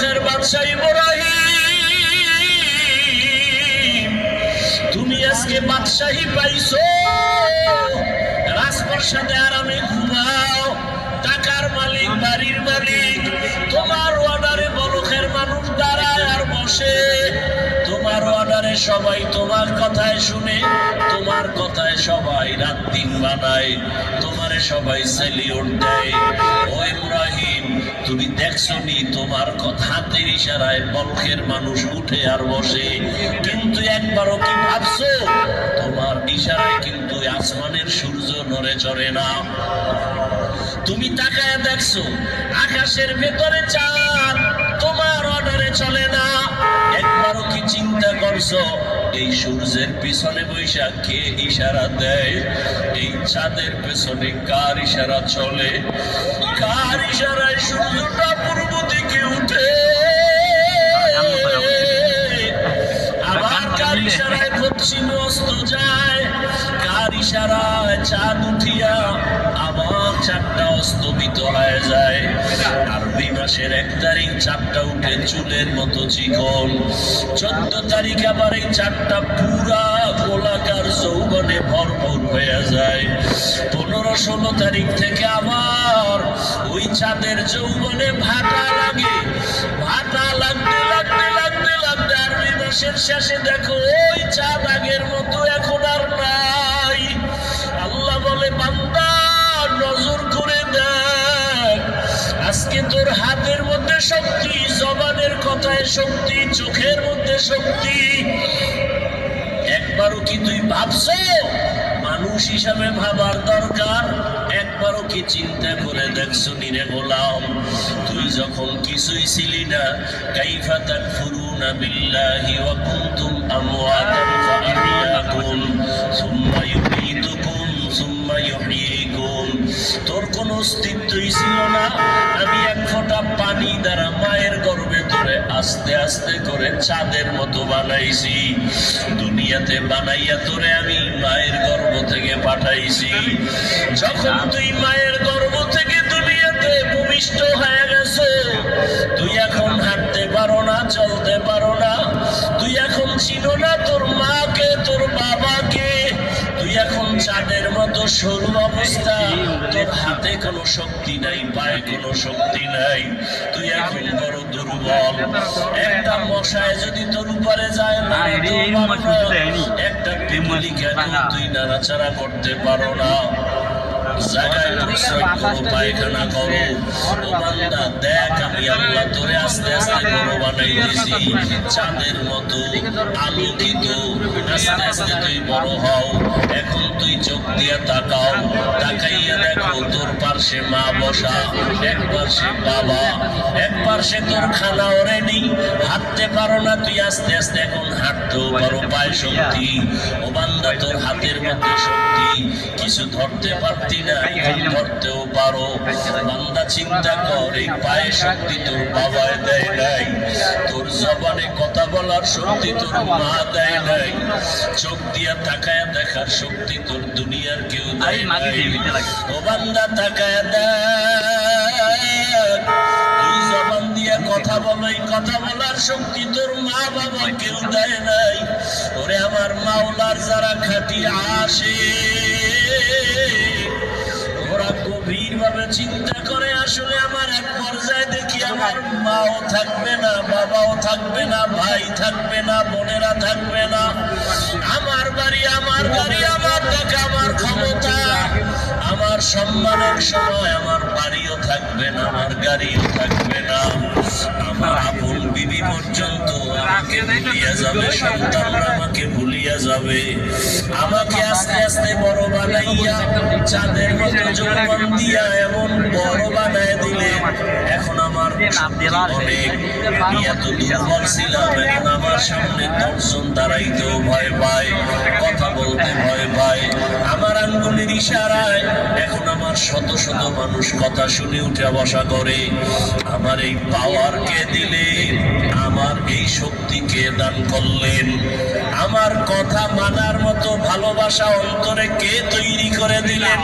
বলখের বাদশা ইব্রাহিম, তুমি আজকে বাদশাহী পাইছো, রাজপ্রাসাদে আরামে ঘুমাও, টাকার মালিক, বাড়ির মালিক, তোমার অর্ডারে বলখের মানুষ দাঁড়ায় আর বসে, তোমার অর্ডারে সবাই তোমার কথায় শুনে, তোমার কথায় সবাই রাত দিন বানায়, তোমারে সবাই সেলিউট দেয়। ও ইব্রাহিম, তুমি দেখছো নি তোমার হাতের ইশারায় বলখের মানুষ উঠে আর বসে, কিন্তু একবারও কি ভাবছো তোমার ইশারায় কিন্তু আসমানের সূর্য নড়ে চড়ে না? তুমি তাকায় দেখছো আকাশের ভেতরে চাঁদ, তোমার অর্ডারে চলে না। একবারও কি চিন্তা করছো এই সূর্যের পিছনে বৈশাখ কে ইশারা দেয়? এই চাঁদের পেছনে কার ইশারা চলে? কার ইশারায় সূর্যটা পূর্ব দিকে উঠে, আবার কার ইশারায় পশ্চিম অস্ত যায়, কার ইশারায় চাঁদ উঠিয়া আবার চাঁদটা অস্তমিত হয়ে যায়। আরবি মাসের 1 তারিখ চাঁদটা উঠে চুলের মতো চিকন, 14 তারিখ আবার এই চাঁদটা পুরা গোলাকার যৌবনে ভরপুর হয়ে যায়। 15-16 তারিখ থেকে আবার ওই চাঁদের যৌবনে ভাটা লাগে, ভাটা লাগতে লাগতে লাগতে লাগতে আরবি মাসের শেষে দেখো ওই চাঁদ আগের মতো এখন আর নাই। আল্লাহ বলে, বান্দা নজর করে দেখ, আজকে তোর হাতের মধ্যে শক্তি, জবানের কথায় শক্তি, চোখের মধ্যে শক্তি। একবারও কি তুই ভাবছো? মানুষ হিসাবে ভাবার দরকার। একবারও কি চিন্তা করে দেখছো নিরে গোলাম, তুই যখন কিছুই ছিলি না, কাইফা তাকফুরুনা বিল্লাহি ওয়া কুনতুম আমওয়াতান ফাআহইয়াকুম সুম্মা ইউমীতুকুম সুম্মা ইউহয়ীকুম, তোর কোনো অস্তিত্বই ছিল না, আমি এক ফোঁটা পানি দ্বারা মায়ের গর্ভে তোরে আস্তে আস্তে করে চাঁদের মতো বানাইছি, দুনিয়াতে বানাইয়া তোরে আমি মায়ের গর্ভ থেকে পাঠাইছি। যখন তুই মায়ের গর্ভ থেকে দুনিয়াতে ভূমিষ্ঠ হয়ে গেছো, তুই এখন হাঁটতে পারো না, চলতে পারো না, তুই এখন চিনো না তোর মাকে, তোর বাবাকে, তুই এখন চাঁদের মতো সরু অবস্থা, তোর হাতে কোনো শক্তি নাই, পায়ে কোনো শক্তি নাই, তুই এখন বড় দুর্বল। একটা মশায় যদি তোর উপরে যায় না, একটা পিপুলিকে তুই নাড়াচাড়া করতে পারো না। জায়গায় প্রস্রাব করো, পায়খানা করো, ও বান্দা দেখ আমি আল্লাহ তোরে আস্তে আস্তে বড় বানাইতেছি, চাঁদের মতো আলোকিত, আস্তে আস্তে তুই বড় হও। এখন তুই চোখ দিয়ে তাকাও, তাকাইয়া দেখো তোর পার্শ্বে মা বসা, এক পার্শ্বে বাবা, এক পার্শ্বে তোর খানা রেডি, হাঁটতে পারো না, তুই আস্তে আস্তে এখন হাঁটতেও পারো, পায় শক্তি। ও বান্দা তোর হাতের মধ্যে শক্তি, কিছু ধরতে পারতি না, এখন ধরতেও পারো। বান্দা চিন্তা কর, এই পায়ে শক্তি তোর বাবায় দেয় নাই, তোর জবানে কথা বলার শক্তি তোর মা দেয় নাই, চোখ দিয়া তাকায়া দেখার শক্তি তোর দুনিয়ার কেউ দেয় নাই। ও বান্দা তাকায়া দেখ, তুই জবান দিয়া কথা বলো, এই কথা বলার শক্তি তোর মা বাবা কেউ দেয় নাই। ওরে আমার মাওলার যারা খাঁটি আসে, ওরা গভীর ভাবে চিন্তা করে, আসলে আমার এক পর্যায়ে দেখি আমার মাও থাকবে না, বাবাও থাকবে না, ভাই থাকবে না, বোনেরা থাকবে না, আমার বাড়ি, আমার গাড়ি, আমার টাকা, আমার ক্ষমতা, আমার সম্মানের সময় আমার বাড়িও থাকবে না, আমার গাড়িও থাকবে না, আমার আপন বিবি পর্যন্ত আমাকে ভুলিয়া যাবে, সন্তানরা আমাকে ভুলিয়া যাবে। আমাকে আস্তে আস্তে বড় বানাইয়া চাঁদের মতো যৌবন দিয়া এমন বড় বানায় দিলে, এখন আমার অনেক, আমি এত দুর্বল ছিলাম, এখন আমার সামনে 10 জন দাঁড়াইতেও ভয় পায়, কথা বলতে ভয় পায়, আমার আঙ্গুলের ইশারায় এখন আমার শত শত মানুষ কথা শুনে উঠে বসা করে। আমার এই পাওয়ার কে দিলেন? আমার এই শক্তি কে দান করলেন? আমার কথা মানার মতো ভালোবাসা অন্তরে কে তৈরি করে দিলেন?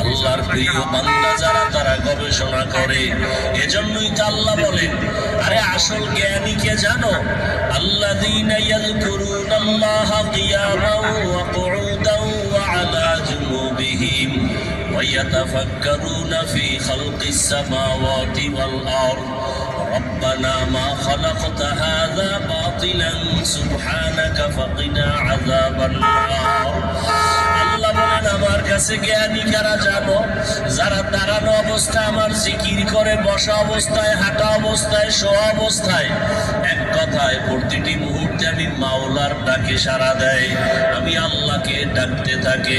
আল্লাহর প্রিয় বান্দা যারা, তারা গবেষণা করে। এজন্যই তো আল্লাহ বলেন, আরে আসল জ্ঞানী কে জানো? আল্লাযীনা ইয়াযকুরুনাল্লাহা কিয়ামান ওয়া কুউদান ওয়া আলা জুনুবিহিম ওয়া ইয়াতাফাক্কারুনা ফি খালকিস সামাওয়াতি ওয়াল আরদ ربنا ما خلقت هذا باطلا سبحانك فقنا عذاب النار আল্লাহ বলেন আমার কাছে জ্ঞানী কারা জানো? যারা দাঁড়ানো অবস্থায় আমার জিকির করে, বসা অবস্থায়, হাঁটা অবস্থায়, শোয়া অবস্থায়, এক কথায় প্রতিটি মুহূর্তে আমি মাওলার ডাকে সাড়া দেয়, আমি আল্লাহকে ডাকতে থাকে,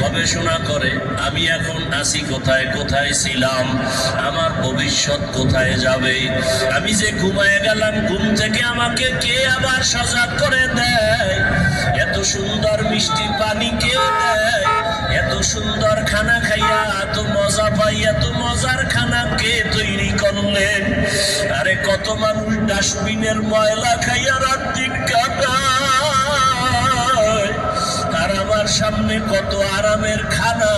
গবেষণা করে আমি এখন আছি কোথায়, কোথায় ছিলাম, আমার ভবিষ্যৎ কোথায় যাবে, আমি যে ঘুমায় গেলাম ঘুম থেকে আমাকে কে আবার সজাগ করে দেয়, এত সুন্দর মিষ্টি পানি কে দেয়, এত সুন্দর খানা খাইয়া এত মজা পাই, এত মজার খানা কে তৈরি করলেন? আরে কত মানুষ ডাস্টবিনের ময়লা খাইয়া রাত দিন কাটায়, আর আমার সামনে কত আরামের খানা,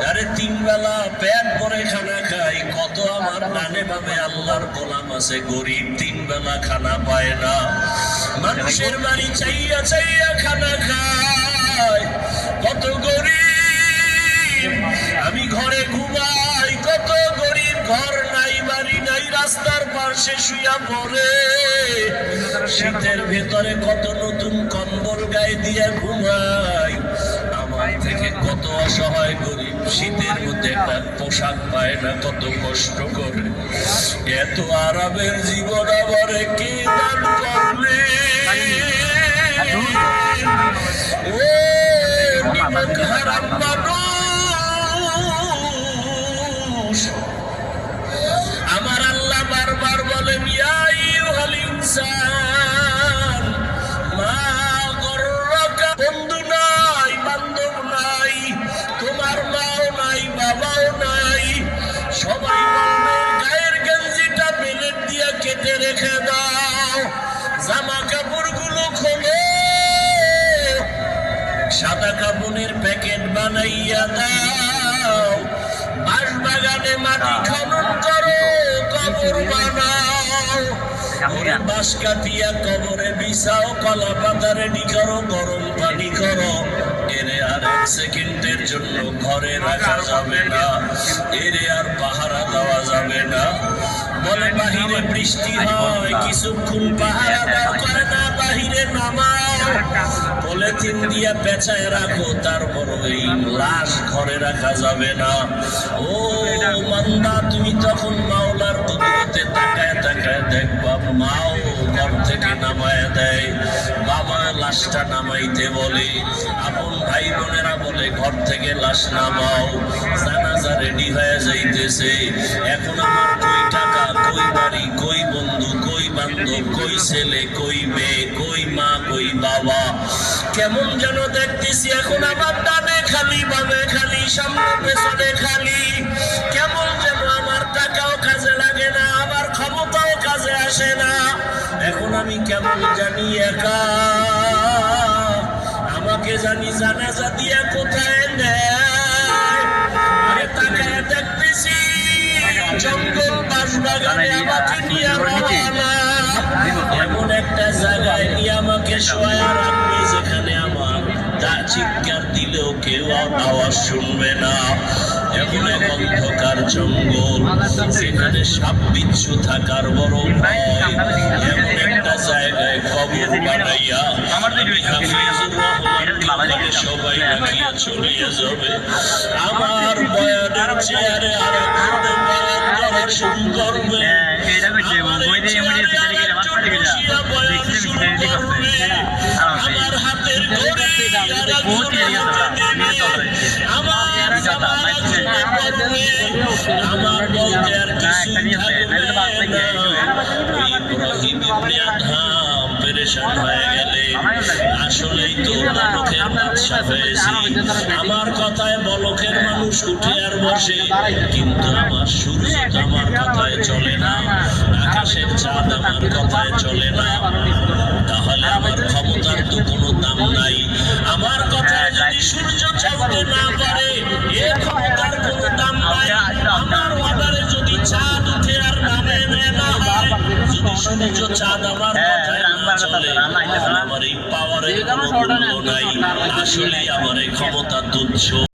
আরে 3 বেলা পেট ভরে খানা খাই। কত আমার ডানে বামে আল্লাহর গোলাম আছে গরিব, 3 বেলা খানা পায় না, মানুষের বাড়ি চাইয়া চাইয়া খানা খায়। কত গরিব, আমি ঘরে ঘুমাই, কত গরিব ঘর নাই, বাড়ি নাই, রাস্তার পাশে শুয়া পড়ে, শীতের ভেতরে কত নতুন কম্বল গায়ে দিয়ে ঘুমাই। আমার থেকে কত অসহায় গরিব শীতের মধ্যে একটা পোশাক পায় না, কত কষ্ট করে। এত আরামের জীবন আমারে কে দান করলে? ও নিমক হারাম মানুষ, আমার আল্লাহ বারবার বলেন ইয়া আইয়ুহাল ইনসান মা গররাকা, বন্ধু নাই, বান্ধব নাই, তোমার মাও নাই, বাবাও নাই, সবাই বলবে গায়ের গেঞ্জিটা বেলেট দিয়া কেটে রেখে দাও, জামা কাপড়গুলো খোলো, সাদা কাপড়ের প্যাকেট বানাইয়া দাও, বাঁশবাগানে মাটি খনন করো, কবর বানাও, বাঁশ কাটিয়া কবরে বিছাও, কলা পাতা রেডি করো, গরম পানি করো। এরে আর 1 সেকেন্ডের জন্য ঘরে রাখা যাবে না, এরে আর পাহারা দেওয়া যাবে না। বলে বাহিরে বৃষ্টি হয়, কিছুক্ষণ পাহারা দাও, করে না বাহিরে নামাও, পলিথিন দিয়া পেঁচায় রাখো, তারপর এই লাশ ঘরে রাখা যাবে না। ও মান্দা, তুমি তখন মাওলার কুদরতে তাকায় তাকায় দেখবা মাও ঘর থেকে নামায় দেয়, বাবা লাশটা নামাইতে বলে, আপন ভাই বোনেরা বলে ঘর থেকে লাশ নামাও, জানাজা রেডি হয়ে যাইতেছে। এখন আমার কই টাকা, কই বাড়ি, কই বন্ধু, কই বান্ধব, কই ছেলে, কই মেয়ে, কই মা, কই বাবা, কেমন যেন দেখতেছি এখন আমার ডানে খালি, বামে খালি, সামনে পেছনে খালি, কেমন যেন আমার টাকাও কাজে লাগে না, আমার ক্ষমতাও কাজে আসে না, এখন আমি কেমন জানি একা, আমাকে জানি জানাজা দিয়া কোথায় নেয়। আরে তাকায় দেখতেছি জঙ্গল বাঁশবাগানে আমাকে নিয়ে রওনা, এমন একটা জায়গায় নিয়ে আমাকে শোয়া রাখবে যেখানে আমার চিৎকার দিলেও কেউ আওয়াজ শুনবে না, এমন এক অন্ধকার জঙ্গল যেখানে সাপ বিচ্ছু থাকার বড় ভয়, এমন একটা জায়গায় কবর বানাইয়া হাফিজুর রহমানকে সবাই রাখিয়া চলিয়ে যাবে। আমার বয়ানের চেয়ারে আর একজনে বয়ান করা শুরু করবে, আমার এই চেয়ারে আর একজন বসিয়া বয়ান শুরু করবে, আমার হাতের ঘড়ি আর একজনের হাতে দিবে, আমার জামার একজনে করবে, আমার বলতে আর কিছুই থাকবে না। ইব্রাহিম ইবনে আদহাম পেরেশান হয়ে গেলে, আসলেই তো বলকের বাদশা হয়েছি, আমার কথায় বলকের মানুষ উঠে আর বসে, কিন্তু আমার সূর্য আমার কথায় চলে না, আকাশের চাঁদ আমার কথায় চলে না, তাহলে আমার ক্ষমতার তো কোনো দাম নাই। আমার কথায় যদি সূর্য চলতে না পারে, এ ক্ষমতার কোনো দাম নাই। আমার অর্ডারে যদি চাঁদ উঠে আর নামে না হয়, যদি সূর্য চাঁদ আমার কথায় না চলে, আমার এই পাওয়ারের কোনো মূল্য নাই, আসলে আমার এই ক্ষমতা তুচ্ছ।